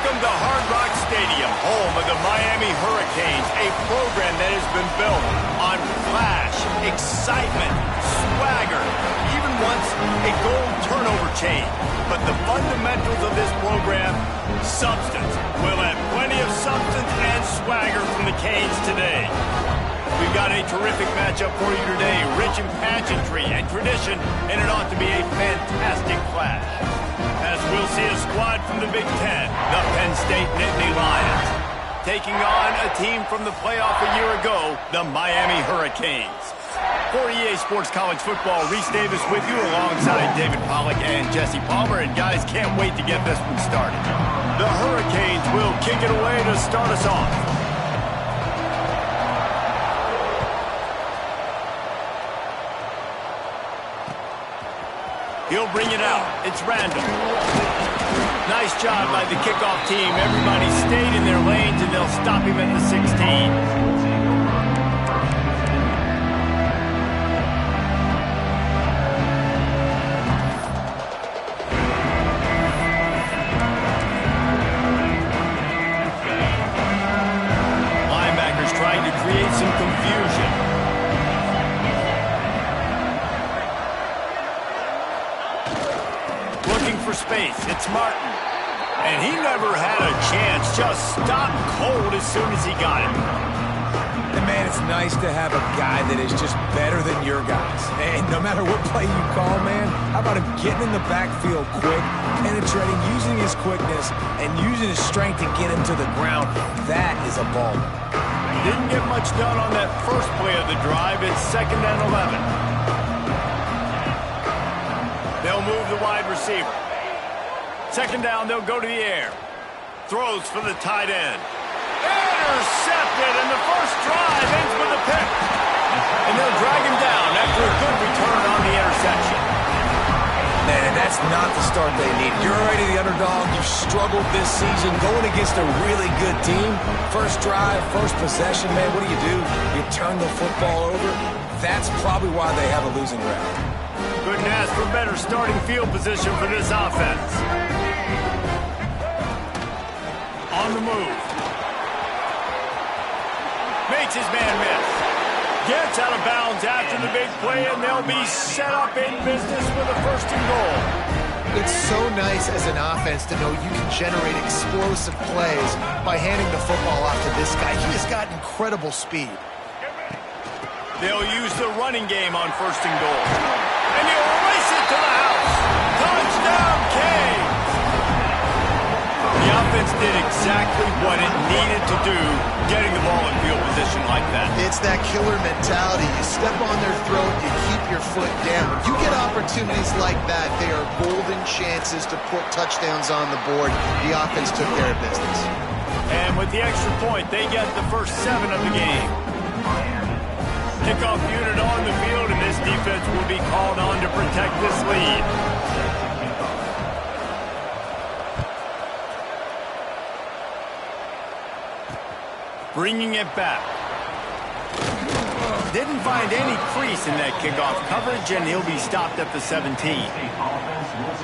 Welcome to Hard Rock Stadium, home of the Miami Hurricanes, a program that has been built on flash, excitement, swagger, even once a goal turnover chain. But the fundamentals of this program, substance. We'll have plenty of substance and swagger from the Canes today. We've got a terrific matchup for you today, rich in pageantry and tradition, and it ought to be a fantastic clash. As we'll see a squad from the Big Ten, the Penn State Nittany Lions, taking on a team from the playoff a year ago, the Miami Hurricanes. For EA Sports College Football, Reese Davis with you alongside David Pollack and Jesse Palmer, and guys, can't wait to get this one started. The Hurricanes will kick it away to start us off. He'll bring it out. It's random. Nice job by the kickoff team. Everybody stayed in their lanes, and they'll stop him at the 16. Linebackers trying to create some confusion. For space, it's Martin. And he never had a chance, just stopped cold as soon as he got it. And man, it's nice to have a guy that is just better than your guys. And no matter what play you call, man, how about him getting in the backfield quick, penetrating, using his quickness, and using his strength to get him to the ground. That is a baller. Didn't get much done on that first play of the drive. It's 2nd and 11. They'll move the wide receiver. 2nd down, they'll go to the air. Throws for the tight end. Intercepted, and the first drive ends with a pick. And they'll drag him down after a good return on the interception. Man, and that's not the start they need. You're already the underdog. You've struggled this season going against a really good team. First drive, first possession, man, what do? You turn the football over. That's probably why they have a losing record. Couldn't ask for better starting field position for this offense. On the move. Makes his man miss. Gets out of bounds after the big play, and they'll be set up in business with a 1st and goal. It's so nice as an offense to know you can generate explosive plays by handing the football off to this guy. He has got incredible speed. They'll use the running game on 1st and goal. And he'll race it to the house. Touchdown, Canes! The offense did exactly what it needed to do, getting the ball in field position like that. It's that killer mentality. You step on their throat, you keep your foot down. When you get opportunities like that, they are golden chances to put touchdowns on the board. The offense took care of business. And with the extra point, they get the first 7 of the game. Kickoff unit on the field, and this defense will be called on to protect this lead. Bringing it back. Didn't find any crease in that kickoff coverage, and he'll be stopped at the 17.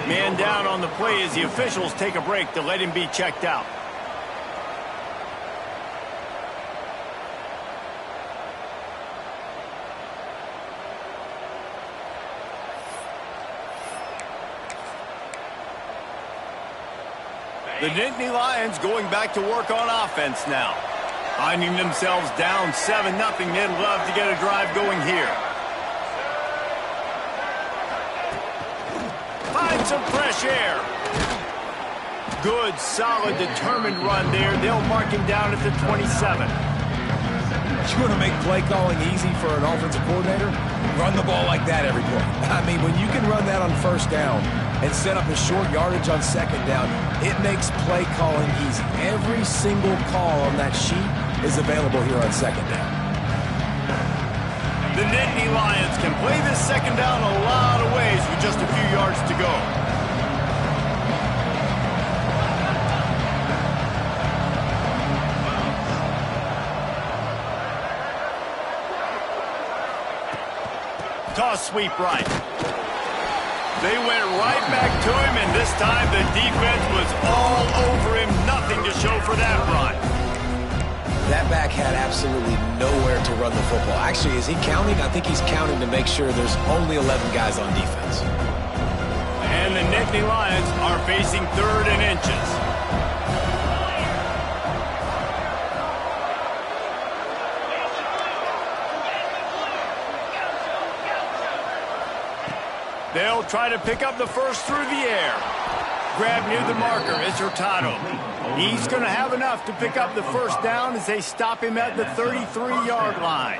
Man down on the play as the officials take a break to let him be checked out. The Nittany Lions going back to work on offense now. Finding themselves down 7-0, they'd love to get a drive going here. Find some fresh air. Good, solid, determined run there. They'll mark him down at the 27. You want to make play calling easy for an offensive coordinator? Run the ball like that every play. I mean, when you can run that on 1st down and set up a short yardage on 2nd down, it makes play calling easy. Every single call on that sheet is available here on 2nd down. The Nittany Lions can play this 2nd down a lot of ways with just a few yards to go. Toss sweep right. They went right back to him, and this time the defense was all over him. Nothing to show for that run. That back had absolutely nowhere to run the football. Actually, is he counting? I think he's counting to make sure there's only 11 guys on defense. And the Nittany Lions are facing 3rd and inches. They'll try to pick up the first through the air. Grab near the marker is Hurtado. He's going to have enough to pick up the first down as they stop him at the 33-yard line.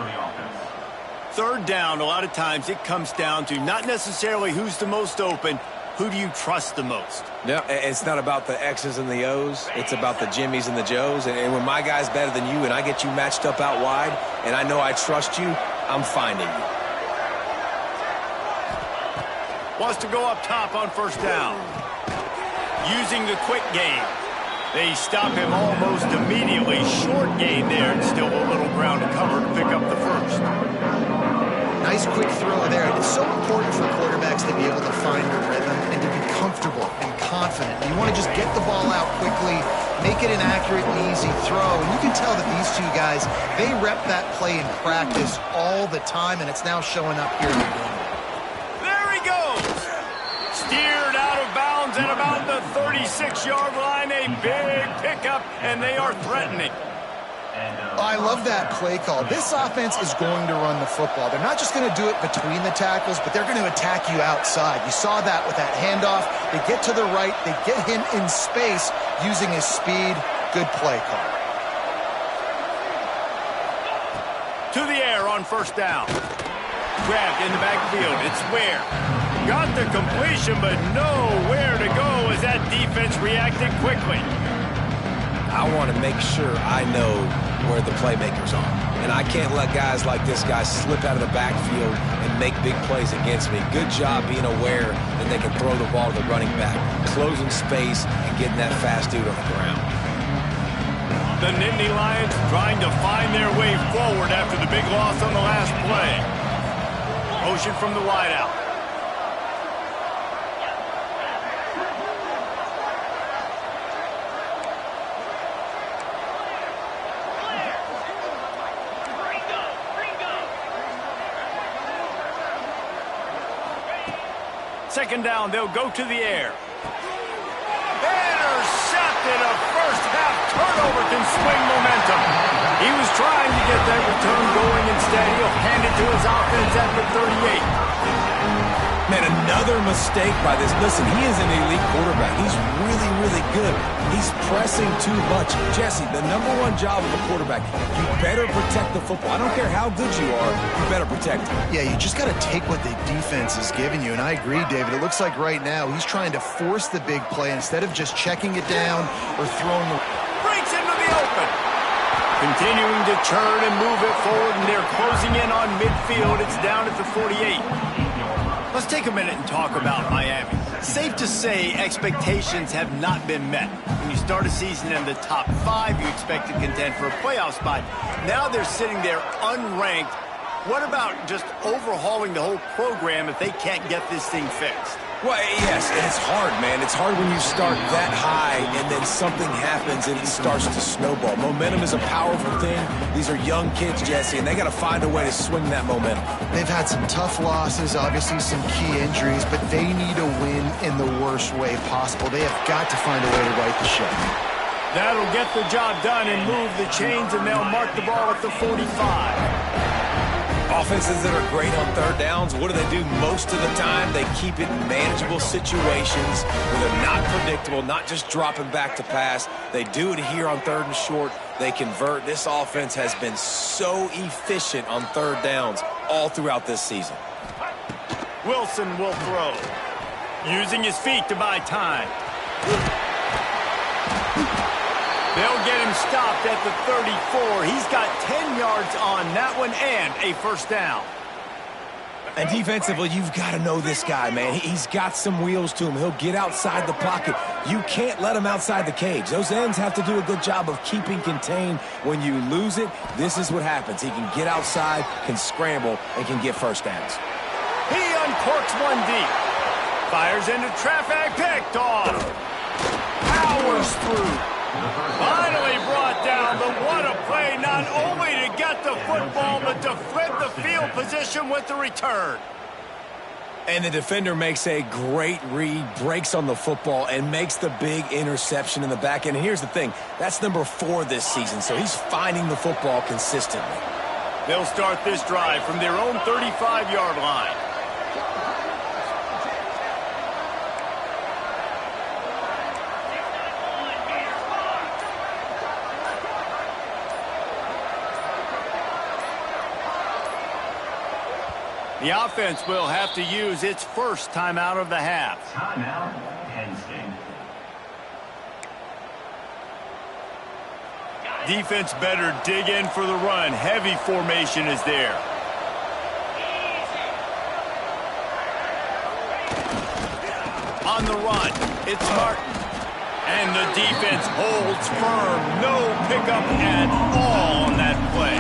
3rd down, a lot of times it comes down to not necessarily who's the most open, who do you trust the most? No, it's not about the X's and the O's. It's about the Jimmys and the Joes. And when my guy's better than you and I get you matched up out wide and I know I trust you, I'm finding you. Wants to go up top on 1st down. Using the quick game. They stop him almost immediately. Short gain there, and still a little ground to cover to pick up the first. Nice quick throw there. It's so important for quarterbacks to be able to find a rhythm and to be comfortable and confident. You want to just get the ball out quickly, make it an accurate and easy throw. And you can tell that these two guys, they rep that play in practice all the time, and it's now showing up here in the game. Steered out of bounds at about the 36-yard line. A big pickup, and they are threatening. I love that play call. This offense is going to run the football. They're not just going to do it between the tackles, but they're going to attack you outside. You saw that with that handoff. They get to the right. They get him in space using his speed. Good play call. To the air on 1st down. Grabbed in the backfield. It's Ware. Got the completion, but nowhere to go as that defense reacted quickly. I want to make sure I know where the playmakers are. And I can't let guys like this guy slip out of the backfield and make big plays against me. Good job being aware that they can throw the ball to the running back, closing space and getting that fast dude on the ground. The Nittany Lions trying to find their way forward after the big loss on the last play. Motion from the wideout. Second down, they'll go to the air. Intercepted. A first-half turnover can swing momentum. He was trying to get that return going instead. He'll hand it to his offense at the 38. Man, another mistake by this. Listen, he is an elite quarterback. He's really, really good. He's pressing too much. Jesse, the #1 job of a quarterback, you better protect the football. I don't care how good you are, you better protect it. Yeah, you just got to take what the defense is giving you. And I agree, David. It looks like right now he's trying to force the big play instead of just checking it down or throwing the... Breaks into the open. Continuing to churn and move it forward, and they're closing in on midfield. It's down at the 48. Let's take a minute and talk about Miami. Safe to say expectations have not been met. When you start a season in the top 5, you expect to contend for a playoff spot. Now they're sitting there unranked. What about just overhauling the whole program if they can't get this thing fixed? Well, yes, and it's hard, man. It's hard when you start that high and then something happens and it starts to snowball. Momentum is a powerful thing. These are young kids, Jesse, and they got to find a way to swing that momentum. They've had some tough losses, obviously some key injuries, but they need a win in the worst way possible. They have got to find a way to right the ship. That'll get the job done and move the chains, and they'll mark the ball at the 45. Offenses that are great on 3rd downs, what do? Most of the time, they keep it in manageable situations where they're not predictable, not just dropping back to pass. They do it here on 3rd and short. They convert. This offense has been so efficient on 3rd downs all throughout this season. Wilson will throw. Using his feet to buy time. They'll get him stopped at the 34. He's got 10 yards on that one and a first down. And defensively, you've got to know this guy, man. He's got some wheels to him. He'll get outside the pocket. You can't let him outside the cage. Those ends have to do a good job of keeping contained. When you lose it, this is what happens. He can get outside, can scramble, and can get first downs. He uncorks one deep. Fires into traffic, picked off. Powers through. Finally brought down, but what a play, not only to get the football, but to flip the field position with the return. And the defender makes a great read, breaks on the football, and makes the big interception in the back end. And here's the thing, that's number 4 this season, so he's finding the football consistently. They'll start this drive from their own 35-yard line. The offense will have to use its first timeout of the half. Timeout, Penn State. Defense better dig in for the run. Heavy formation is there. On the run, it's Martin. And the defense holds firm. No pickup at all on that play.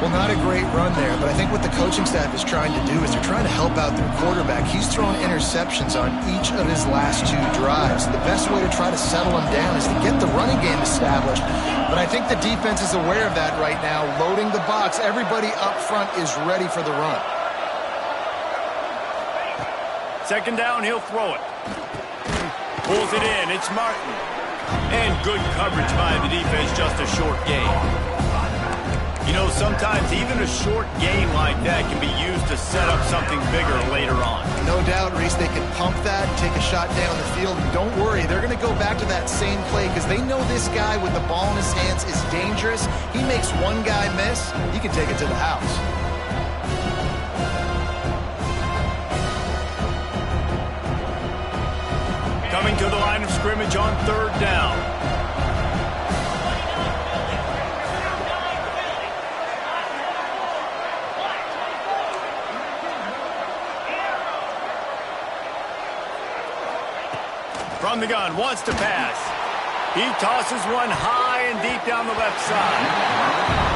Well, not a great run there, but I think what the coaching staff is trying to do is they're trying to help out their quarterback. He's thrown interceptions on each of his last 2 drives. The best way to try to settle him down is to get the running game established. But I think the defense is aware of that right now, loading the box. Everybody up front is ready for the run. Second down, he'll throw it. Pulls it in, it's Martin. And good coverage by the defense, just a short gain. You know, sometimes even a short gain like that can be used to set up something bigger later on. No doubt, Reese, they can pump that, take a shot down the field. And don't worry, they're going to go back to that same play because they know this guy with the ball in his hands is dangerous. He makes one guy miss, he can take it to the house. Coming to the line of scrimmage on 3rd down. From the gun, wants to pass. He tosses one high and deep down the left side.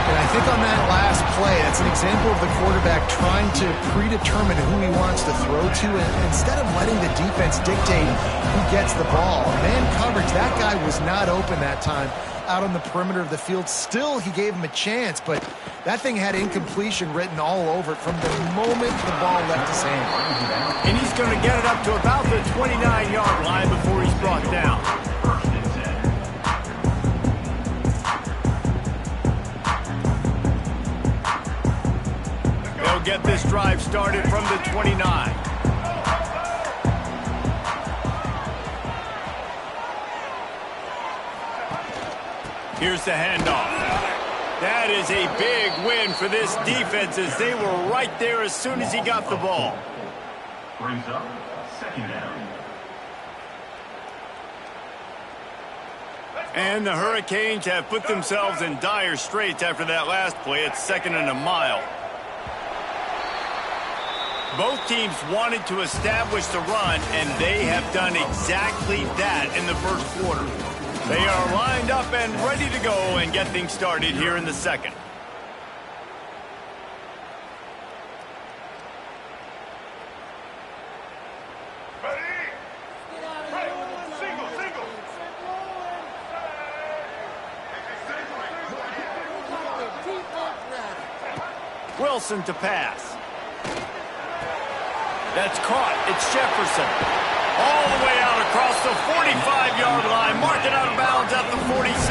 And I think on that last play, that's an example of the quarterback trying to predetermine who he wants to throw to, and instead of letting the defense dictate who gets the ball. Man coverage, that guy was not open that time out on the perimeter of the field. Still, he gave him a chance, but that thing had incompletion written all over it from the moment the ball left his hand. And he's going to get it up to about the 29-yard line before he's brought down. They'll get this drive started from the 29. Here's the handoff. That is a big win for this defense as they were right there as soon as he got the ball. Brings up 2nd down. And the Hurricanes have put themselves in dire straits after that last play. It's 2nd and a mile. Both teams wanted to establish the run, and they have done exactly that in the first quarter. They are lined up and ready to go and get things started here in the second. Wilson to pass. That's caught. It's Jefferson. All the way out across the 45-yard line. Marking out of bounds at the 46.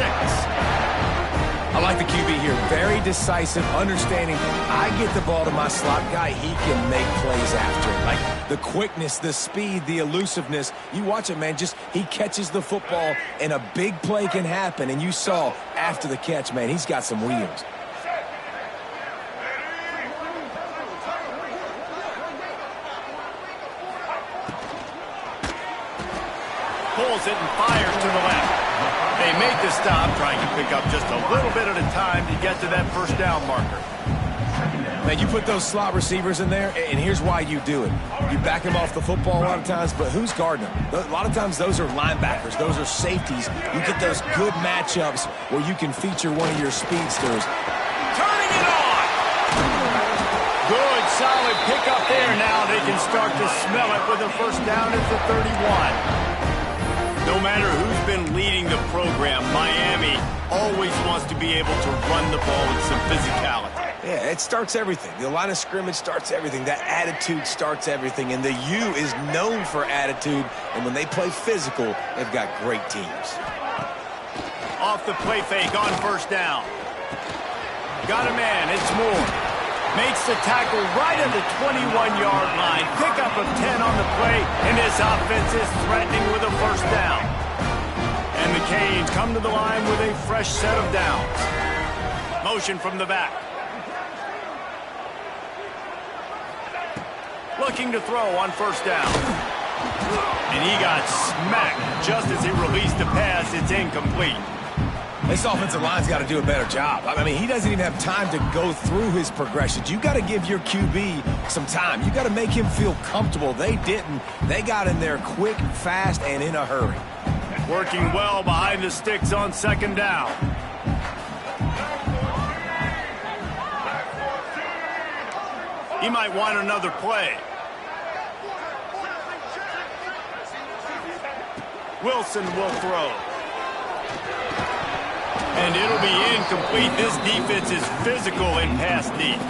I like the QB here. Very decisive, understanding I get the ball to my slot guy, he can make plays after it. Like the quickness, the speed, the elusiveness. You watch it, man. Just he catches the football and a big play can happen. And you saw after the catch, man, he's got some wheels. Pulls it and fires to the left. They make the stop, trying to pick up just a little bit at a time to get to that first down marker. Man, you put those slot receivers in there, and here's why you do it. You back them off the football a lot of times, but who's guarding them? A lot of times those are linebackers. Those are safeties. You get those good matchups where you can feature one of your speedsters. Turning it on! Good solid pickup there. Now they can start to smell it with a first down at the 31. No matter who's been leading the program, Miami always wants to be able to run the ball with some physicality. Yeah, it starts everything. The line of scrimmage starts everything. That attitude starts everything. And the U is known for attitude. And when they play physical, they've got great teams. Off the play fake on first down. Got a man. It's Moore. Makes the tackle right at the 21-yard line. Pickup of 10 on the play. And this offense is threatening with a first down. And the Canes come to the line with a fresh set of downs. Motion from the back. Looking to throw on first down. And he got smacked just as he released the pass. It's incomplete. This offensive line's got to do a better job. I mean, he doesn't even have time to go through his progressions. You got to give your QB some time. You got to make him feel comfortable. They didn't. They got in there quick, fast, and in a hurry. Working well behind the sticks on second down. He might want another play. Wilson will throw. And it'll be incomplete. This defense is physical in pass deep.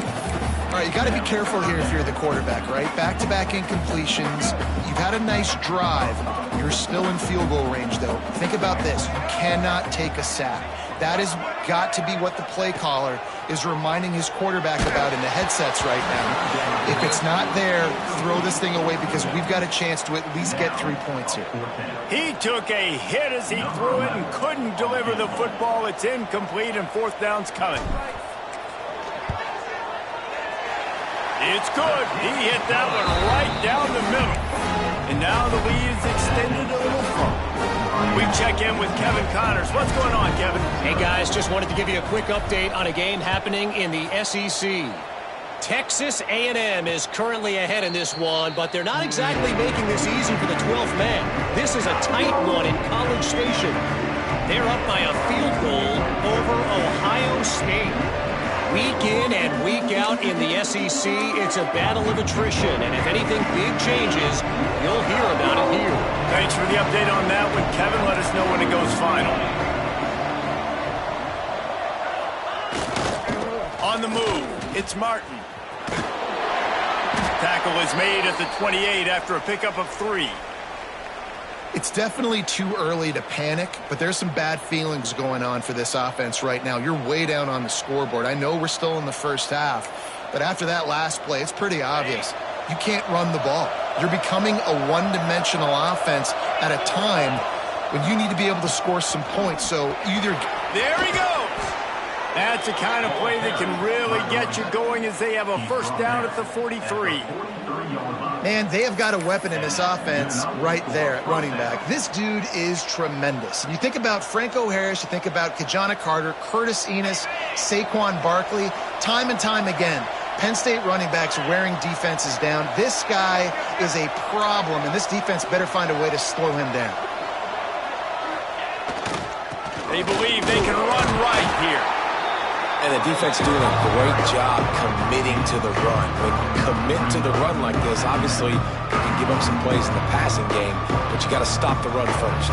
All right, you got to be careful here if you're the quarterback, right? Back-to-back incompletions. You've had a nice drive. You're still in field goal range, though. Think about this. You cannot take a sack. That has got to be what the play caller is reminding his quarterback about in the headsets right now. If it's not there, throw this thing away because we've got a chance to at least get 3 points here. He took a hit as he threw it and couldn't deliver the football. It's incomplete and fourth down's coming. It's good. He hit that one right down the middle. And now the lead is extended a little further. We check in with Kevin Connors. What's going on, Kevin? Hey, guys, just wanted to give you a quick update on a game happening in the SEC. Texas A&M is currently ahead in this one, but they're not exactly making this easy for the 12th man. This is a tight one in College Station. They're up by a field goal over Ohio State. Week in and week out in the SEC, it's a battle of attrition, and if anything big changes, you'll hear about it here. Thanks for the update on that one, Kevin. Let us know when it goes final. On the move, it's Martin. Tackle is made at the 28 after a pickup of 3. It's definitely too early to panic, but there's some bad feelings going on for this offense right now. You're way down on the scoreboard. I know we're still in the first half, but after that last play, it's pretty obvious. You can't run the ball. You're becoming a one-dimensional offense at a time when you need to be able to score some points. So either... There he goes! That's the kind of play that can really get you going as they have a first down at the 43. Man, they have got a weapon in this offense right there at running back. This dude is tremendous. And you think about Franco Harris, you think about Kajana Carter, Curtis Enos, Saquon Barkley, time and time again. Penn State running backs wearing defenses down. This guy is a problem, and this defense better find a way to slow him down. They believe they can run right here. And the defense doing a great job committing to the run. When you commit to the run like this, obviously you can give up some plays in the passing game, but you got to stop the run first.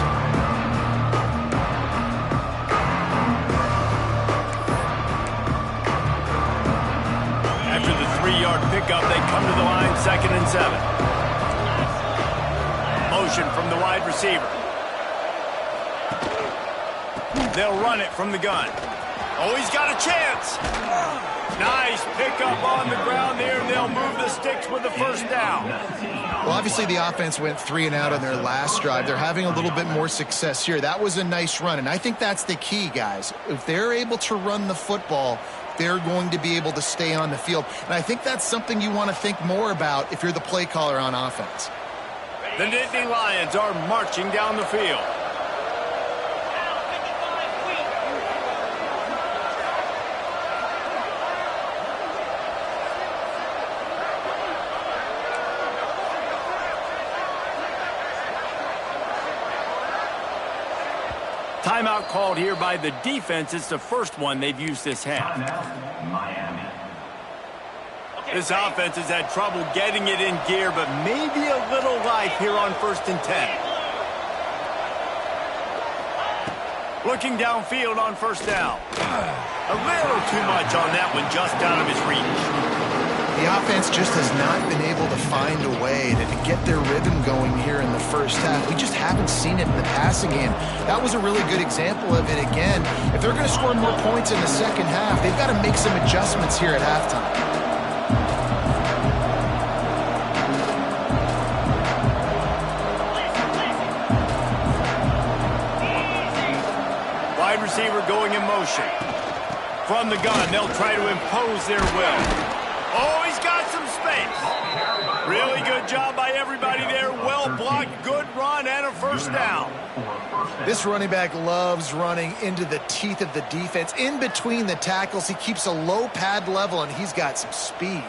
After the 3-yard pickup, they come to the line, 2nd and 7. Motion from the wide receiver. They'll run it from the gun. Oh, he's got a chance. Nice pickup on the ground there. They'll move the sticks with the first down. Well, obviously the offense went 3 and out on their last drive. They're having a little bit more success here. That was a nice run, and I think that's the key, guys. If they're able to run the football, they're going to be able to stay on the field. And I think that's something you want to think more about if you're the play caller on offense. The Nittany Lions are marching down the field. Timeout called here by the defense. It's the first one they've used this half. Timeout, Miami. This offense has had trouble getting it in gear, but maybe a little life here on 1st and 10. Looking downfield on 1st down. A little too much on that one, just out of his reach. The offense just has not been able to find a way to get their rhythm going here in the first half. We just haven't seen it in the passing game. That was a really good example of it again. If they're going to score more points in the second half, they've got to make some adjustments here at halftime. Wide receiver going in motion. From the gun, they'll try to impose their will. Oh, he's got some space. Really good job by everybody there. Well blocked, good run, and a 1st down. This running back loves running into the teeth of the defense. In between the tackles, he keeps a low pad level, and he's got some speed.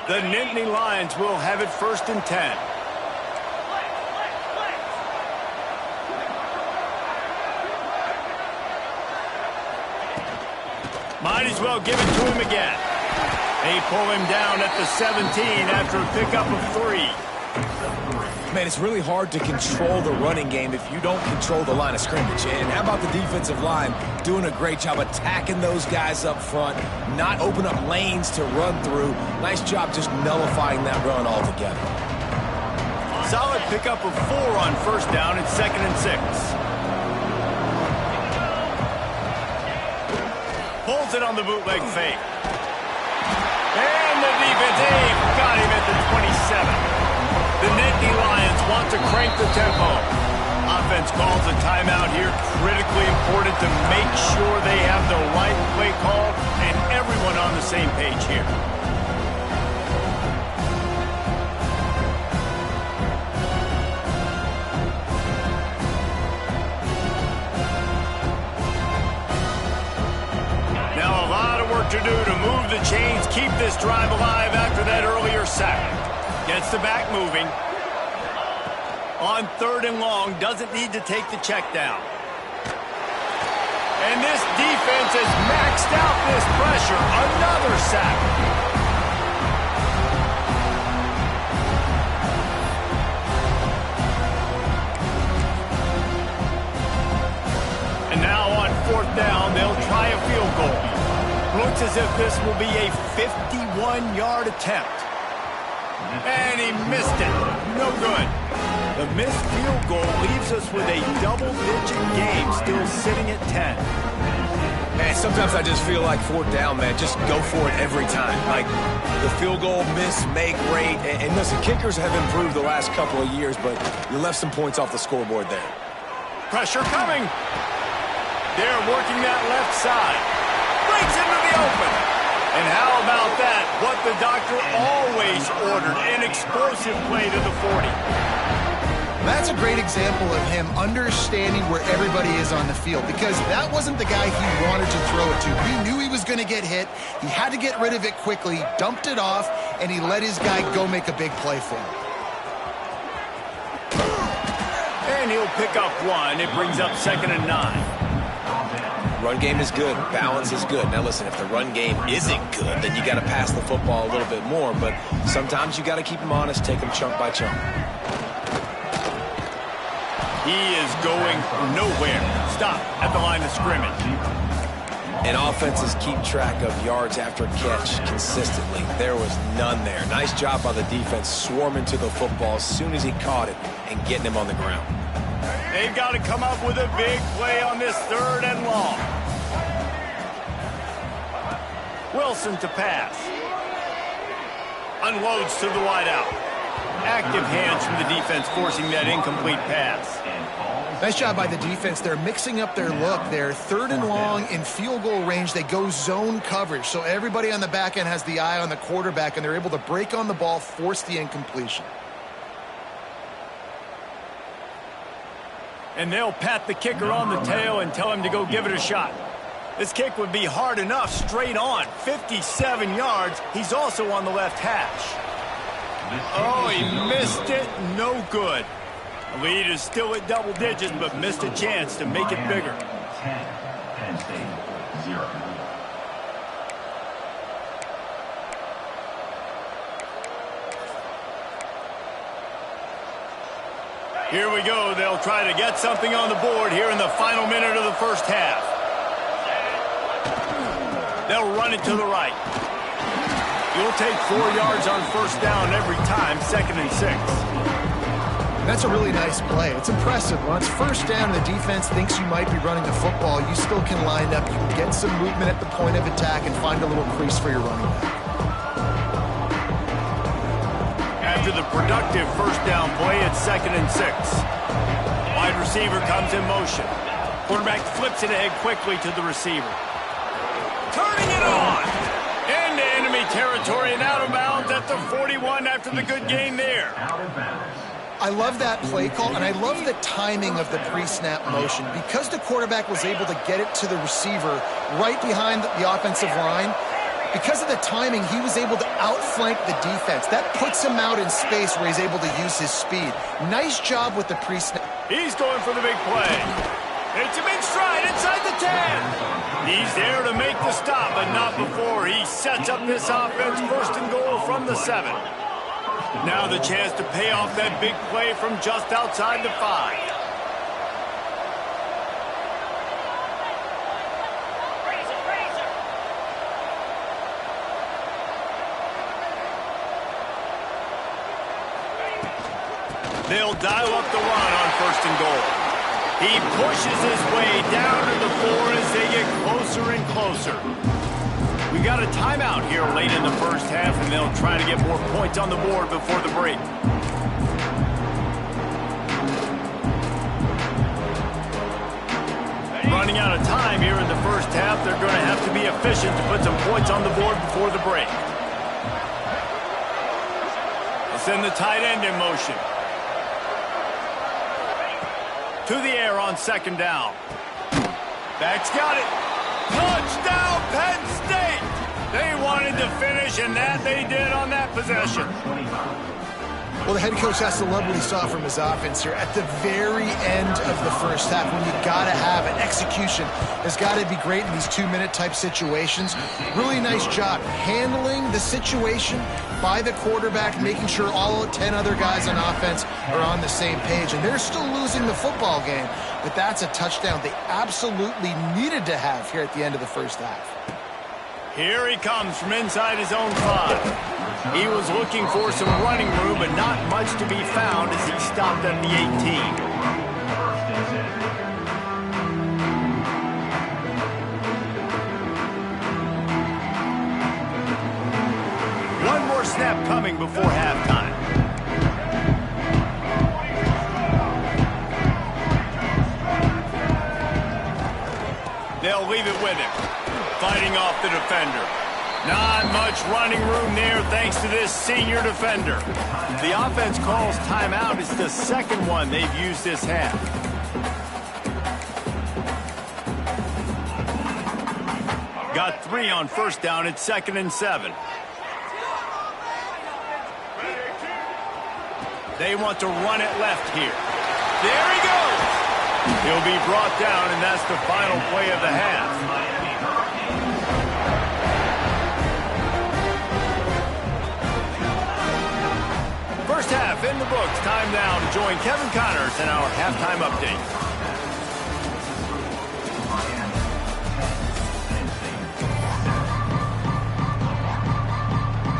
The Nittany Lions will have it 1st and 10. Might as well give it to him again. They pull him down at the 17 after a pickup of 3. Man, it's really hard to control the running game if you don't control the line of scrimmage. And how about the defensive line doing a great job attacking those guys up front, not open up lanes to run through. Nice job just nullifying that run altogether. Solid pickup of 4 on 1st down and 2nd and 6. Pulls it on the bootleg fake. And the defense, got him at the 27. The Nittany Lions want to crank the tempo. Offense calls a timeout here. Critically important to make sure they have the right play call and everyone on the same page here. Now a lot of work to do to move the chains, keep this drive alive after that earlier sack. Gets the back moving. On 3rd and long, doesn't need to take the check down. And this defense has maxed out this pressure. Another sack. And now on 4th down, they'll try a field goal. Looks as if this will be a 51-yard attempt. And he missed it. No good. The missed field goal leaves us with a double-digit game still sitting at 10. Man, sometimes I just feel like 4th down, man. Just go for it every time. Like the field goal, miss, make, rate. And listen, kickers have improved the last couple of years, but you left some points off the scoreboard there. Pressure coming. They're working that left side. Breaks into the open. And how about that? What the doctor always ordered, an explosive play to the 40. That's a great example of him understanding where everybody is on the field, because that wasn't the guy he wanted to throw it to. He knew he was going to get hit. He had to get rid of it quickly, dumped it off, and he let his guy go make a big play for him. And he'll pick up 1. It brings up 2nd and 9. Run game is good. Balance is good. Now, listen, if the run game isn't good, then you got to pass the football a little bit more. But sometimes you got to keep them honest, take them chunk by chunk. He is going nowhere. Stop at the line of scrimmage. And offenses keep track of yards after catch consistently. There was none there. Nice job by the defense swarming to the football as soon as he caught it and getting him on the ground. They've got to come up with a big play on this 3rd and long. Wilson to pass. Unloads to the wideout. Active hands from the defense forcing that incomplete pass. Nice job by the defense. They're mixing up their look. They're 3rd and long in field goal range. They go zone coverage. So everybody on the back end has the eye on the quarterback, and they're able to break on the ball, force the incompletion. And they'll pat the kicker on the tail and tell him to go give it a shot. This kick would be hard enough straight on. 57 yards. He's also on the left hash. Oh, he missed it. No good. The lead is still at double digits, but missed a chance to make it bigger. 10, Penn State 0. Here we go. They'll try to get something on the board here in the final minute of the first half. They'll run it to the right. You'll take 4 yards on first down every time, 2nd and 6. That's a really nice play. It's impressive. When it's first down and the defense thinks you might be running the football, you still can line up. You can get some movement at the point of attack and find a little crease for your running back. After the productive first down play, it's 2nd and 6. Wide receiver comes in motion. Quarterback flips it ahead quickly to the receiver. Turning it on! Into enemy territory and out of bounds at the 41 after the good gain there. Out of bounds. I love that play call, and I love the timing of the pre-snap motion. Because the quarterback was able to get it to the receiver right behind the offensive line, because of the timing, he was able to outflank the defense. That puts him out in space where he's able to use his speed. Nice job with the pre-snap. He's going for the big play. It's him in stride inside the 10. He's there to make the stop, but not before he sets up this offense. 1st and goal from the 7. Now the chance to pay off that big play from just outside the 5. They'll dial up the run on 1st and goal. He pushes his way down to the 4 as they get closer and closer. We got a timeout here late in the first half, and they'll try to get more points on the board before the break. Running out of time here in the first half, they're going to have to be efficient to put some points on the board before the break. They'll send the tight end in motion. To the air on 2nd down. Back's got it. Touchdown, Penn State! They wanted to finish, and that they did on that possession. Well, the head coach has to love what he saw from his offense here at the very end of the first half, when you got to have an execution. Has got to be great in these 2-minute type situations. Really nice job handling the situation by the quarterback, making sure all 10 other guys on offense are on the same page. And they're still losing the football game, but that's a touchdown they absolutely needed to have here at the end of the first half. Here he comes from inside his own 5. He was looking for some running room, but not much to be found as he stopped at the 18. One more snap coming before halftime. They'll leave it with him, fighting off the defender. Not much running room there thanks to this senior defender. The offense calls timeout. It's the 2nd one they've used this half. Got 3 on 1st down. It's 2nd and 7. They want to run it left here. There he goes. He'll be brought down, and that's the final play of the half. First half in the books. Time now to join Kevin Connors in our halftime update.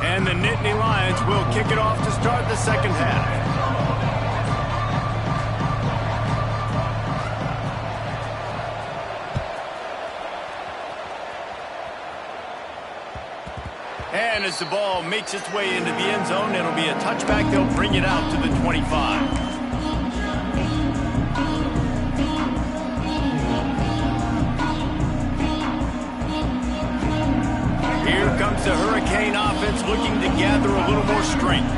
And the Nittany Lions will kick it off to start the 2nd half. And as the ball makes its way into the end zone, it'll be a touchback. They'll bring it out to the 25. Here comes times, the Hurricane offense looking to gather a little more strength.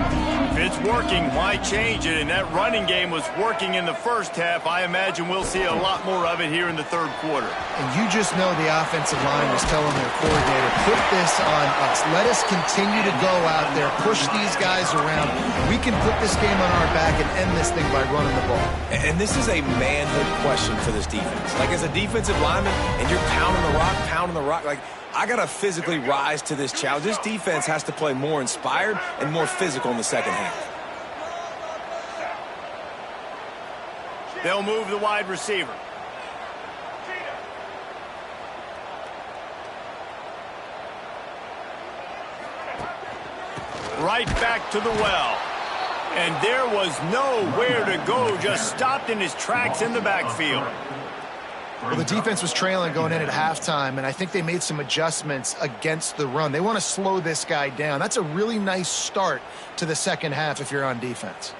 If it's working, why change it? And that running game was working in the first half. I imagine we'll see a lot more of it here in the third quarter. And you just know the offensive line was telling their coordinator, put this on us. Let us continue to go out there, push these guys around. We can put this game on our back and end this thing by running the ball. And this is a manhood question for this defense. Like, as a defensive lineman, and you're pounding the rock, like, I got to physically rise to this challenge. This defense has to play more inspired and more physical in the second half. They'll move the wide receiver. Right back to the well. And there was nowhere to go, just stopped in his tracks in the backfield. Well, the defense was trailing going in at halftime, and I think they made some adjustments against the run. They want to slow this guy down. That's a really nice start to the second half if you're on defense.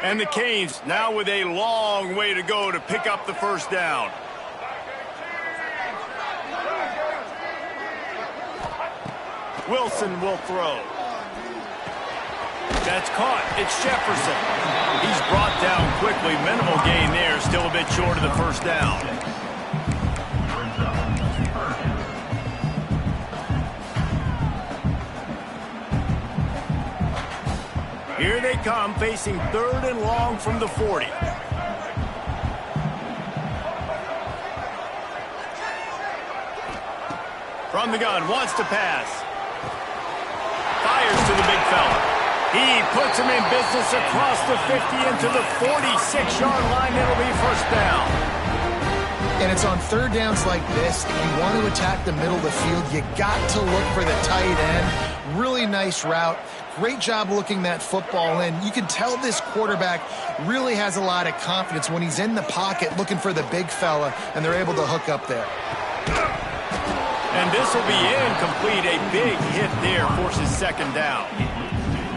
And the Canes now with a long way to go to pick up the first down. Wilson will throw. That's caught. It's Jefferson. He's brought down quickly. Minimal gain there. Still a bit short of the first down. Here they come, facing 3rd and long from the 40. From the gun, wants to pass. Fires to the big fella. He puts him in business across the 50 into the 46-yard line. It'll be first down. And it's on third downs like this. If you want to attack the middle of the field, you got to look for the tight end. Really nice route. Great job looking that football in. You can tell this quarterback really has a lot of confidence when he's in the pocket looking for the big fella, and they're able to hook up there. And this will be incomplete. A big hit there forces second down.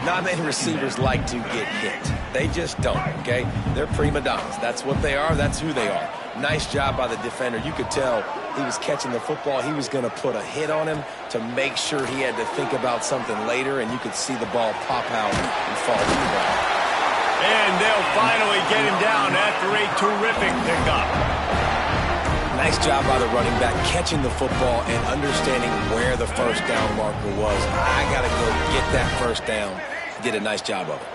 Not many receivers like to get hit. They just don't, okay? They're prima donnas. That's what they are. That's who they are. Nice job by the defender. You could tell he was catching the football. He was going to put a hit on him to make sure he had to think about something later, and you could see the ball pop out and fall to the ground. And they'll finally get him down after a terrific pickup. Nice job by the running back catching the football and understanding where the first down marker was. I got to go get that first down. Did a nice job of it.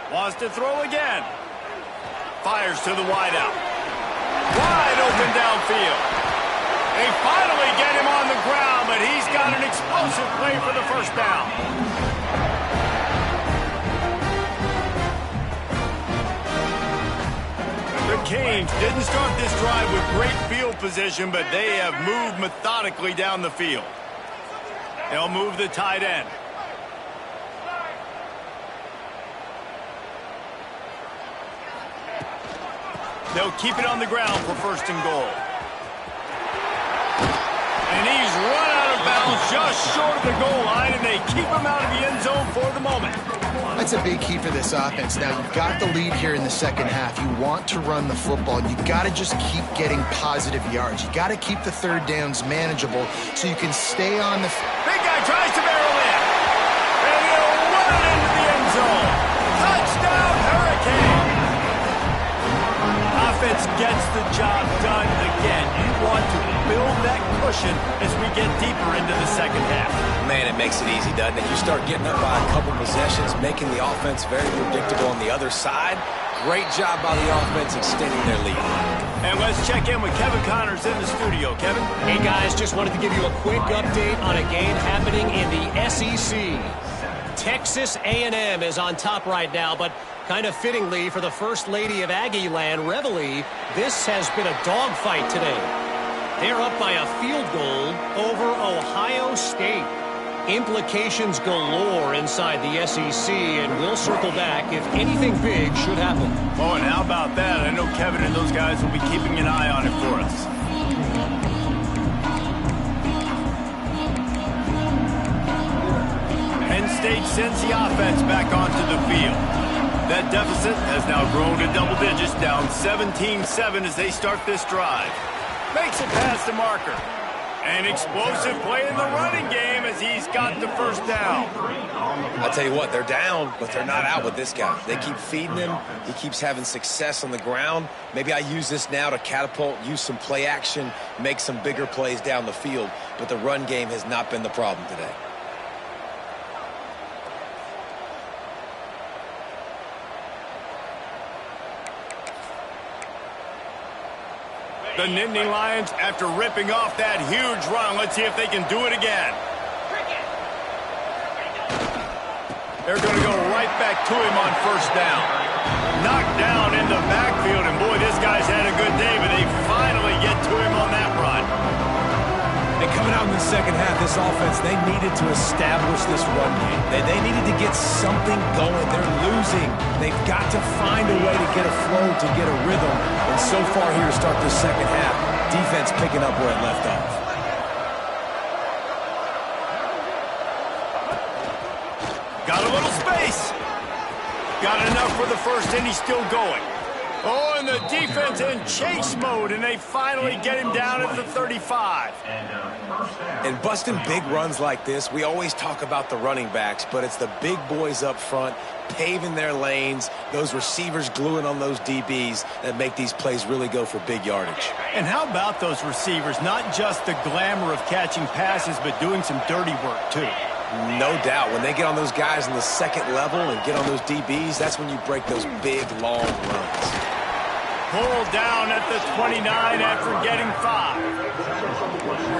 Wants to throw again. Fires to the wideout. Wide open downfield. They finally get him on the ground, but he's got an explosive play for the first down. The Canes didn't start this drive with great field position, but they have moved methodically down the field. They'll move the tight end. They'll keep it on the ground for first and goal. And he's run out of bounds just short of the goal line, and they keep him out of the end zone for the moment. That's a big key for this offense. Now, you've got the lead here in the second half. You want to run the football. You got to just keep getting positive yards. You got to keep the third downs manageable so you can stay on the... Big guy tries to barrel in. And he'll run it into the end zone. Touchdown, Hurricane. Offense gets the job done again. You want to build that cushion as we get deeper into the second half. Man, it makes it easy, doesn't it? You start getting up by a couple possessions, making the offense very predictable on the other side. Great job by the offense extending their lead. And let's check in with Kevin Connors in the studio. Kevin? Hey, guys, just wanted to give you a quick update on a game happening in the SEC. Texas A&M is on top right now, but kind of fittingly for the First Lady of Aggie Land, Reveille, this has been a dogfight today. They're up by a field goal over Ohio State. Implications galore inside the SEC, and we'll circle back if anything big should happen. Oh, and how about that? I know Kevin and those guys will be keeping an eye on it for us. Penn State sends the offense back onto the field. That deficit has now grown to double digits, down 17-7 as they start this drive. Makes it past the marker. An explosive play in the running game as he's got the first down. I tell you what, they're down, but they're not out with this guy. They keep feeding him. He keeps having success on the ground. Maybe I use this now to catapult, use some play action, make some bigger plays down the field, but the run game has not been the problem today. The Nittany Lions, after ripping off that huge run, let's see if they can do it again. They're going to go right back to him on first down. Knocked down in the backfield, and boy, this guy's had a good day, but they finally get to him on that run. And coming out in the second half, this offense, they needed to establish this run game. They needed to get something going. They're losing. They've got to find a way to get a flow, to get a rhythm. And so far here to start this second half, defense picking up where it left off. Got a little space. Got enough for the first, and he's still going. Oh, and the defense in chase mode, and they finally get him down at the 35. And busting big runs like this, we always talk about the running backs, but it's the big boys up front, paving their lanes, those receivers gluing on those DBs that make these plays really go for big yardage. And how about those receivers? Not just the glamour of catching passes, but doing some dirty work, too. No doubt. When they get on those guys in the second level and get on those DBs, that's when you break those big, long runs. Pulled down at the 29 after getting 5.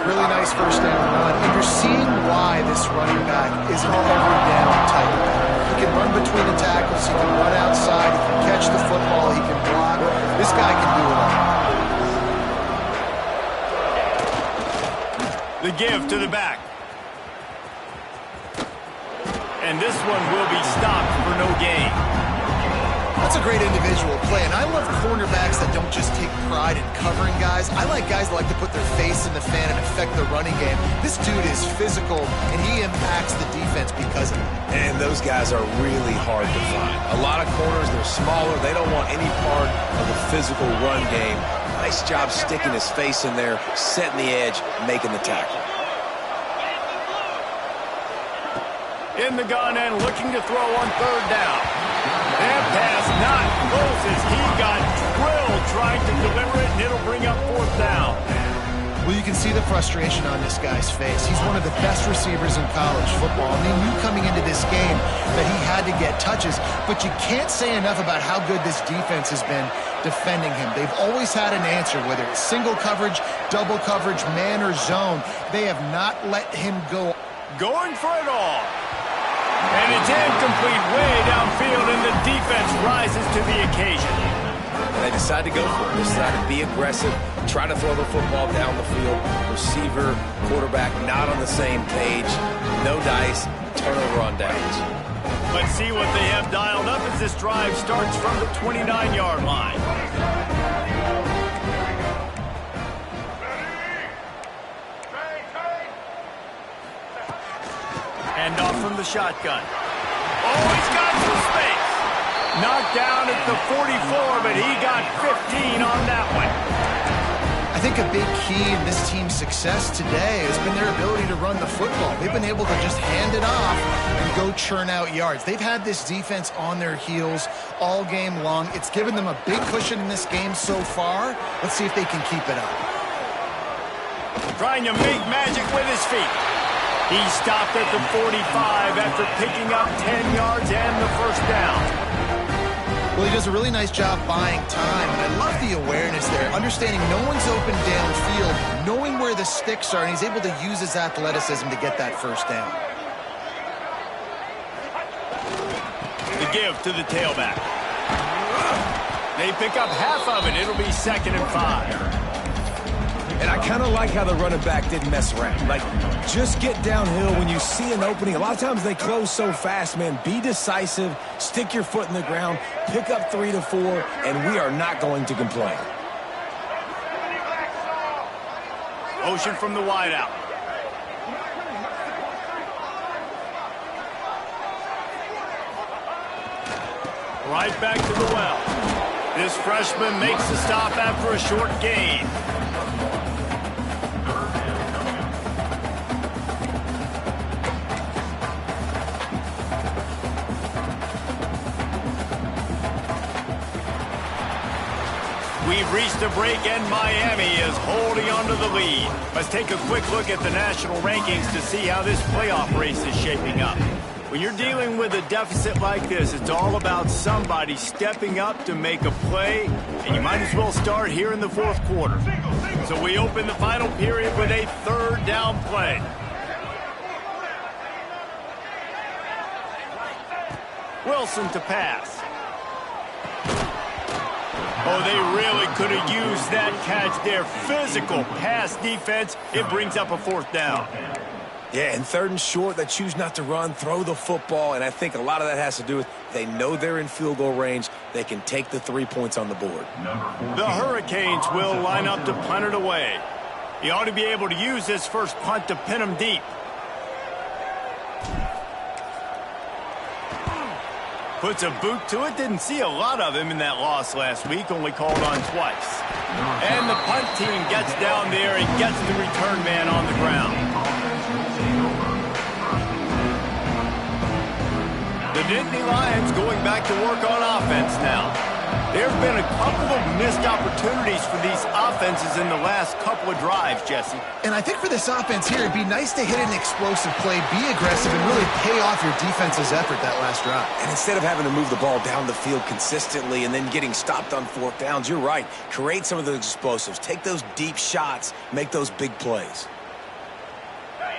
Really nice first down run. And you're seeing why this running back is an every down type of back. He can run between the tackles. He can run outside. He can catch the football. He can block. This guy can do it all. The give to the back. And this one will be stopped for no gain. That's a great individual play, and I love cornerbacks that don't just take pride in covering guys. I like guys that like to put their face in the fan and affect the running game. This dude is physical, and he impacts the defense because of it. And those guys are really hard to find. A lot of corners, they're smaller. They don't want any part of the physical run game. Nice job sticking his face in there, setting the edge, making the tackle. In the gun and looking to throw on third down. That pass not close as he got drilled trying to deliver it, and it'll bring up fourth down. Well, you can see the frustration on this guy's face. He's one of the best receivers in college football. And he knew coming into this game that he had to get touches, but you can't say enough about how good this defense has been defending him. They've always had an answer, whether it's single coverage, double coverage, man, or zone. They have not let him go. Going for it all. And it's incomplete way downfield, and the defense rises to the occasion. And they decide to go for it. They decide to be aggressive, try to throw the football down the field. Receiver, quarterback not on the same page. No dice, turnover on downs. Let's see what they have dialed up as this drive starts from the 29-yard line. Hand off from the shotgun. Oh, he's got some space. Knocked down at the 44, but he got 15 on that one. I think a big key in this team's success today has been their ability to run the football. They've been able to just hand it off and go churn out yards. They've had this defense on their heels all game long. It's given them a big cushion in this game so far. Let's see if they can keep it up. Trying to make magic with his feet. He stopped at the 45 after picking up 10 yards and the first down. Well, he does a really nice job buying time, and I love the awareness there, understanding no one's open downfield, knowing where the sticks are, and he's able to use his athleticism to get that first down. The give to the tailback. They pick up half of it. It'll be 2nd and 5. And I kind of like how the running back didn't mess around. Like, just get downhill when you see an opening. A lot of times they close so fast, man. Be decisive, stick your foot in the ground, pick up 3 to 4, and we are not going to complain. Motion from the wideout. right back to the well. This freshman makes the stop after a short gain. We've reached a break, and Miami is holding on to the lead. Let's take a quick look at the national rankings to see how this playoff race is shaping up. When you're dealing with a deficit like this, it's all about somebody stepping up to make a play, and you might as well start here in the fourth quarter. So we open the final period with a third down play. Wilson to pass. Oh, they really could have used that catch there. Physical pass defense. It brings up a fourth down. Yeah, and third and short, they choose not to run, throw the football, and I think a lot of that has to do with they know they're in field goal range. They can take the 3 points on the board. The Hurricanes will line up to punt it away. He ought to be able to use this first punt to pin him deep. Puts a boot to it. Didn't see a lot of him in that loss last week. Only called on twice. And the punt team gets down there and gets the return man on the ground. The Nittany Lions going back to work on offense now. There have been a couple of missed opportunities for these offenses in the last couple of drives, Jesse. And I think for this offense here, it'd be nice to hit an explosive play, be aggressive, and really pay off your defense's effort that last drive. And instead of having to move the ball down the field consistently and then getting stopped on fourth downs, you're right. Create some of those explosives. Take those deep shots. Make those big plays.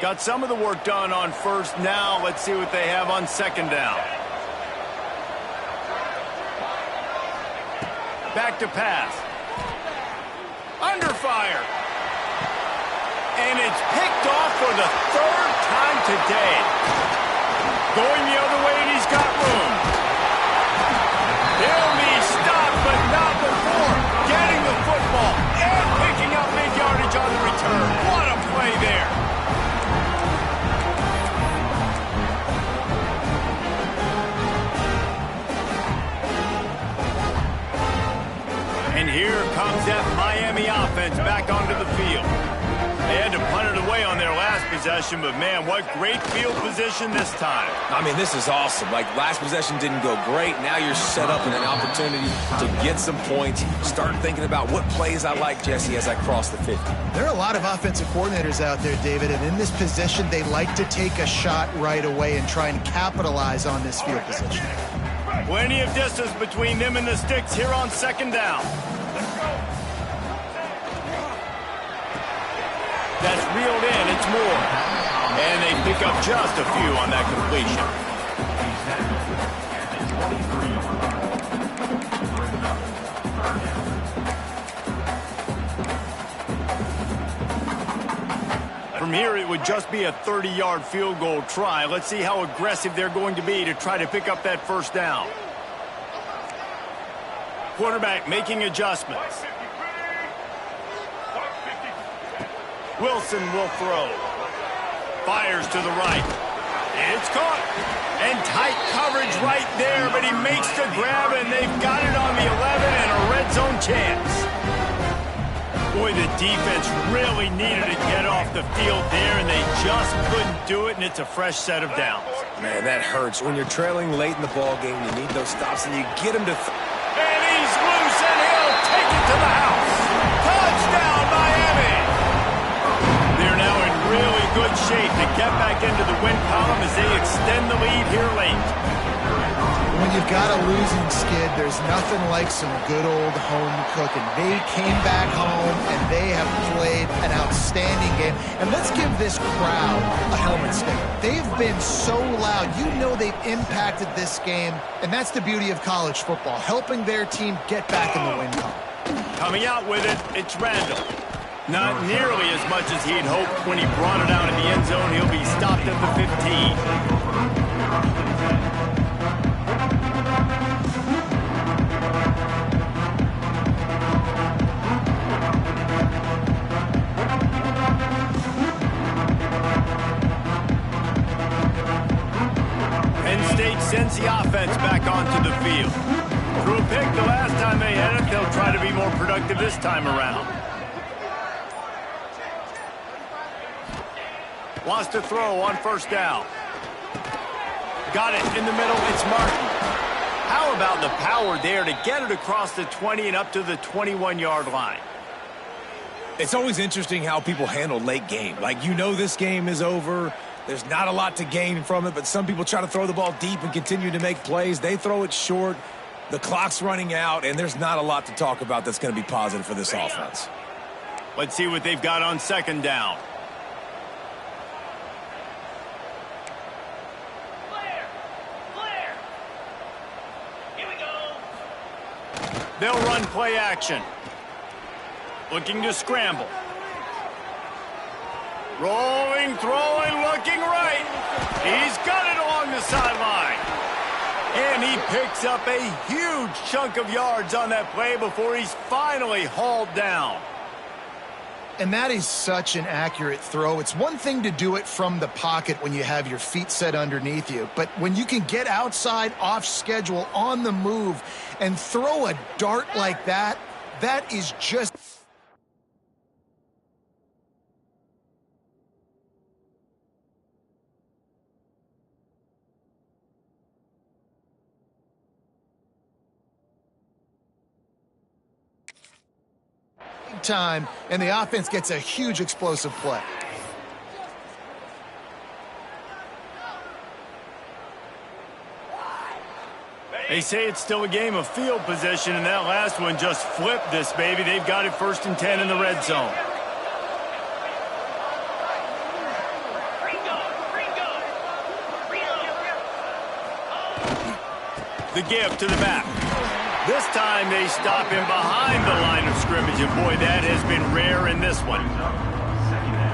Got some of the work done on first. Now let's see what they have on second down. Back to pass. Under fire. And it's picked off for the third time today. Going the other way, and he's got room. He'll be stopped, but not before getting the football and picking up mid-yardage on the return. What a play there. And here comes that Miami offense back onto the field. They had to punt it away on their last possession, but man, what great field position this time. I mean, this is awesome. Like, last possession didn't go great. Now you're set up in an opportunity to get some points. Start thinking about what plays I like, Jesse, as I cross the 50. There are a lot of offensive coordinators out there, David, and in this position, they like to take a shot right away and try and capitalize on this field position. Plenty of distance between them and the sticks here on second down. That's reeled in. It's more. And they pick up just a few on that completion. From here, it would just be a 30-yard field goal try. Let's see how aggressive they're going to be to try to pick up that first down. Quarterback making adjustments. Wilson will throw. Fires to the right. It's caught. And tight coverage right there, but he makes the grab, and they've got it on the 11 and a red zone chance. Boy, the defense really needed to get off the field there, and they just couldn't do it, and it's a fresh set of downs. Man, that hurts. When you're trailing late in the ball game, you need those stops, and you get them to... And he's loose, and he'll take it to the house. Touchdown, Miami! They're now in really good shape to get back into the win column as they extend the lead here late. When you've got a losing skid, there's nothing like some good old home cooking. They came back home, and they have played an outstanding game. And let's give this crowd a helmet sticker. They've been so loud. You know they've impacted this game, and that's the beauty of college football, helping their team get back in the win column. Coming out with it, it's Randall. Not nearly as much as he'd hoped when he brought it out in the end zone. He'll be stopped at the 15. Penn State sends the offense back onto the field. they'll try to be more productive this time around. Wants to throw on first down. Got it in the middle. It's Martin. How about the power there to get it across the 20 and up to the 21-yard line? It's always interesting how people handle late game. Like, you know this game is over. There's not a lot to gain from it, but some people try to throw the ball deep and continue to make plays. They throw it short. The clock's running out, and there's not a lot to talk about that's going to be positive for this offense. Let's see what they've got on second down. They'll run play action. Looking to scramble. Rolling, throwing, looking right. He's got it along the sideline. And he picks up a huge chunk of yards on that play before he's finally hauled down. And that is such an accurate throw. It's one thing to do it from the pocket when you have your feet set underneath you, but when you can get outside, off schedule, on the move, and throw a dart like that, that is just... time, and the offense gets a huge explosive play. They say it's still a game of field position, and that last one just flipped this baby. They've got it 1st and 10 in the red zone. The give to the back. This time they stop him behind the line of scrimmage, and boy, that has been rare in this one.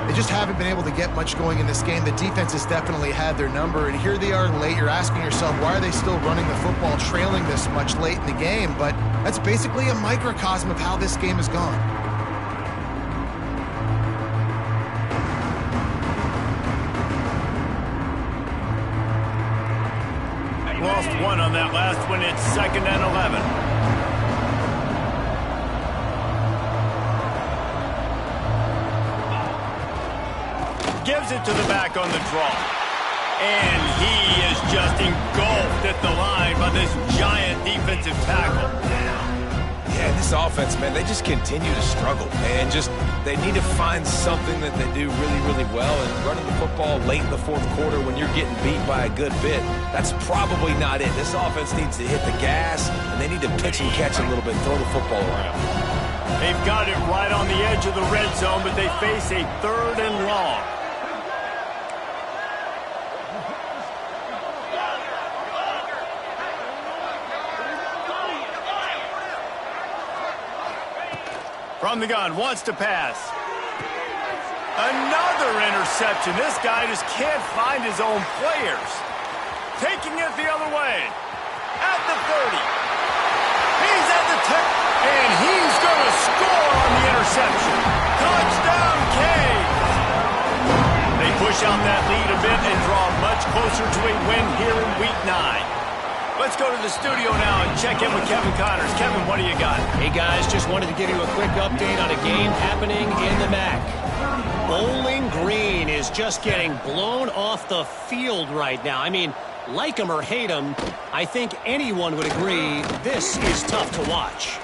They just haven't been able to get much going in this game. The defense has definitely had their number, and here they are late. You're asking yourself, why are they still running the football, trailing this much late in the game? But that's basically a microcosm of how this game has gone. Lost one on that last one. It's 2nd and 11. Gives it to the back on the draw. And he is just engulfed at the line by this giant defensive tackle. Yeah, this offense, man, they just continue to struggle. And they need to find something that they do really, really well. And running the football late in the 4th quarter when you're getting beat by a good bit, that's probably not it. This offense needs to hit the gas, and they need to pitch and catch a little bit, throw the football around. They've got it right on the edge of the red zone, but they face a 3rd and long. From the gun, wants to pass. Another interception. This guy just can't find his own players. Taking it the other way. At the 30. He's at the 10. And he's going to score on the interception. Touchdown, Canes. They push out that lead a bit and draw much closer to a win here in Week 9. Let's go to the studio now and check in with Kevin Connors. Kevin, what do you got? Hey, guys, just wanted to give you a quick update on a game happening in the MAC. Bowling Green is just getting blown off the field right now. I mean, like them or hate them, I think anyone would agree this is tough to watch.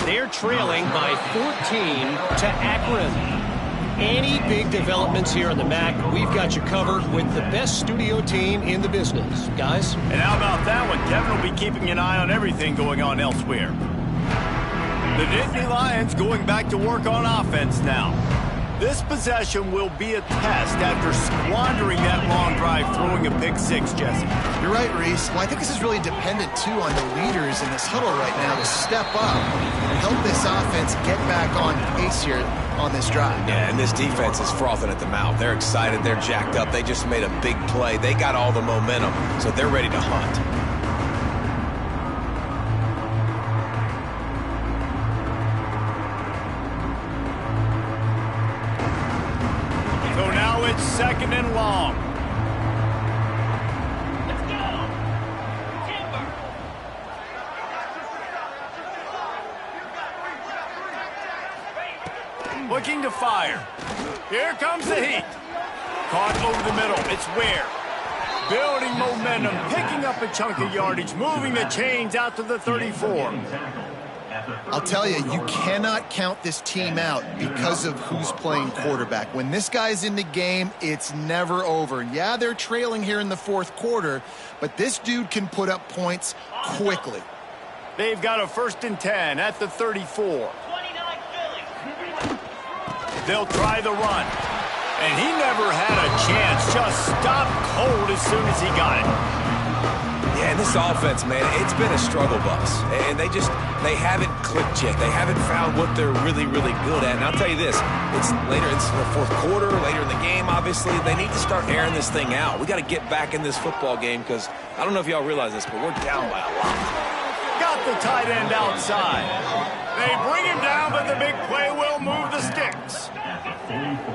They're trailing by 14 to Akron. Any big developments here in the MAC, we've got you covered with the best studio team in the business. Guys? And how about that one? Kevin will be keeping an eye on everything going on elsewhere. The Nittany Lions going back to work on offense now. This possession will be a test after squandering that long drive, throwing a pick six, Jesse. You're right, Reese. Well, I think this is really dependent, too, on the leaders in this huddle right now to step up and help this offense get back on pace here on this drive. Yeah, and this defense is frothing at the mouth. They're excited. They're jacked up. They just made a big play. They got all the momentum, so they're ready to hunt. So now it's 2nd and long. Looking to fire. Here comes the heat. Caught over the middle. It's Ware. Building momentum, picking up a chunk of yardage, moving the chains out to the 34. I'll tell you, you cannot count this team out because of who's playing quarterback. When this guy's in the game, it's never over. Yeah, they're trailing here in the fourth quarter, but this dude can put up points quickly. They've got a 1st and 10 at the 34. They'll try the run. And he never had a chance. Just stopped cold as soon as he got it. Yeah, and this offense, man, it's been a struggle bus. And they haven't clicked yet. They haven't found what they're really, really good at. And I'll tell you this, it's later in the fourth quarter, later in the game, obviously. They need to start airing this thing out. We got to get back in this football game because I don't know if y'all realize this, but we're down by a lot. Got the tight end outside. They bring him down, but the big play will move the sticks.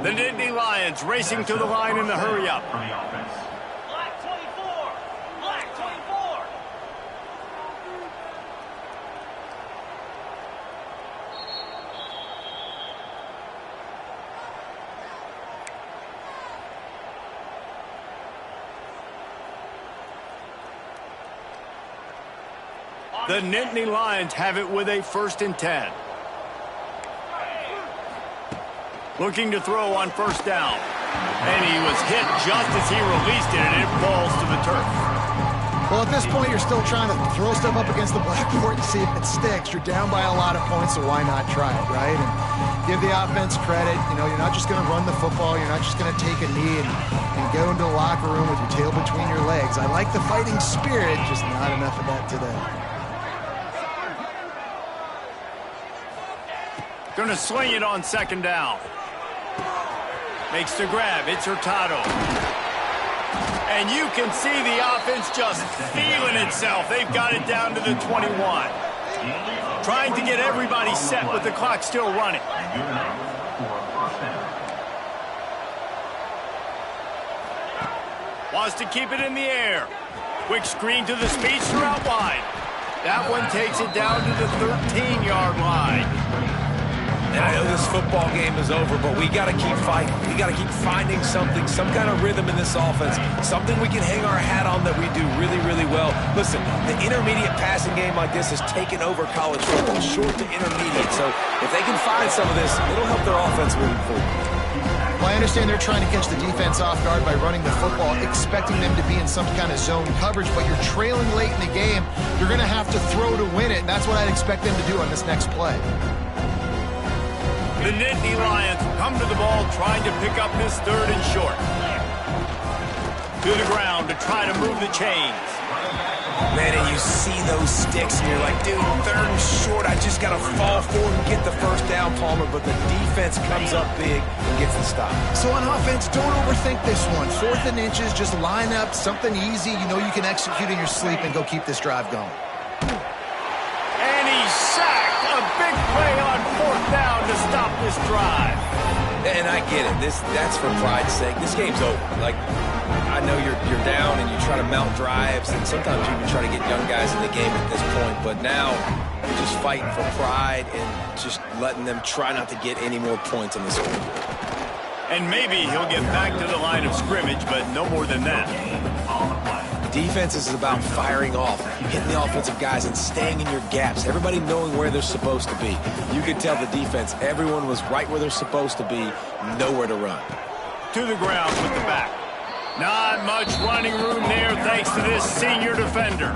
The Nittany Lions racing to the line in the hurry-up. Black 24. Black 24. The Nittany Lions have it with a 1st and 10. Looking to throw on 1st down. And he was hit just as he released it, and it falls to the turf. Well, at this point, you're still trying to throw stuff up against the blackboard and see if it sticks. You're down by a lot of points, so why not try it, right? And give the offense credit. You know, you're not just going to run the football. You're not just going to take a knee and go into the locker room with your tail between your legs. I like the fighting spirit, just not enough of that today. Going to swing it on 2nd down. Makes the grab. It's Hurtado. And you can see the offense just feeling itself. They've got it down to the 21. Trying to get everybody set with the clock still running. Wants to keep it in the air. Quick screen to the speedster out wide. That one takes it down to the 13-yard line. And I know this football game is over, but we got to keep fighting. We got to keep finding something, some kind of rhythm in this offense, something we can hang our hat on that we do really, really well. Listen, the intermediate passing game like this has taken over college football, short to intermediate. So if they can find some of this, it'll help their offense moving forward. Well, I understand they're trying to catch the defense off guard by running the football, expecting them to be in some kind of zone coverage, but you're trailing late in the game. You're going to have to throw to win it, and that's what I'd expect them to do on this next play. The Nittany Lions come to the ball trying to pick up this 3rd and short. To the ground to try to move the chains. Man, and you see those sticks, and you're like, dude, 3rd and short, I just got to fall forward and get the 1st down, Palmer, but the defense comes up big and gets the stop. So on offense, don't overthink this one. 4th and inches, just line up something easy you know you can execute in your sleep and go keep this drive going. And he's sacked. A big play on 4th down to stop this drive. And I get it. That's for pride's sake. This game's over. Like, I know you're down and you try to mount drives, and sometimes you even try to get young guys in the game at this point. But now you're just fighting for pride and just letting them try not to get any more points on the scoreboard. And maybe he'll get back to the line of scrimmage, but no more than that. Defense is about firing off, hitting the offensive guys, and staying in your gaps. Everybody knowing where they're supposed to be. You could tell the defense, everyone was right where they're supposed to be, nowhere to run. To the ground with the back. Not much running room there thanks to this senior defender.